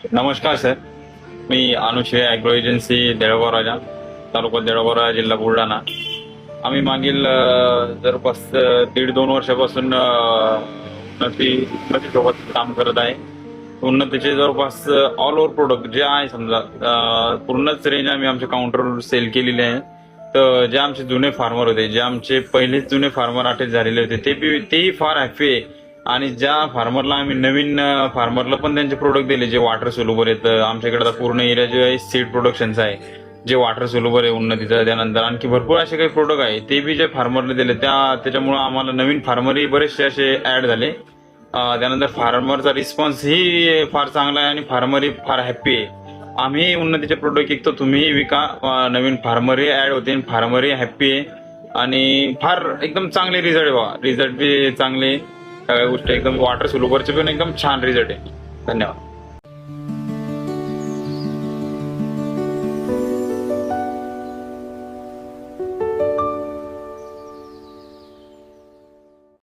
नमस्कार सर, मी Anushree agro agency Deulgaon राजा, तालुका देळगाव राजा, जिल्हा बुलढाणा. आम्ही मागील जवळपास 1.5-2 वर्षापासून उन्नतीसोबत काम करत आहे. उन्नतीचे जवळपास ऑल ओव्हर प्रोडक्ट जे आहे समजा पूर्णच रेंज आम्ही आमच्या काउंटरवर सेल केलेली आहे. तर जे आमचे जुने फार्मर होते, जे आमचे पहिलेच जुने फार्मर अटॅच झालेले होते, तेही फार हॅपी आहे. आणि ज्या फार्मरला आम्ही नवीन फार्मरला पण त्यांचे प्रोडक्ट दिले जे वॉटर सोल्युबल आहेत. आमच्याकडे आता पूर्ण एरिया जे आहे सीड प्रोडक्शनचा आहे, जे वॉटर सोल्युबल आहे उन्नतीचं. त्यानंतर आणखी भरपूर असे काही प्रोडक्ट आहे ते बी जे फार्मरने दिले, त्याच्यामुळे आम्हाला नवीन फार्मरही बरेचसे असे ऍड झाले. त्यानंतर फार्मरचा रिस्पॉन्स ही फार चांगला आहे आणि फार्मरही फार हॅप्पी आहे. आम्ही उन्नतीचे प्रोडक्ट विकतो, तुम्हीही विका. नवीन फार्मरही ऍड होते आणि फार्मरही हॅप्पी आहे आणि फार एकदम चांगले रिझल्ट आहे बा. रिझल्ट बी चांगले, सगळ्या गोष्टी एकदम वॉटर सोल्युबलचे पण एकदम छान रिझल्ट आहे. धन्यवाद.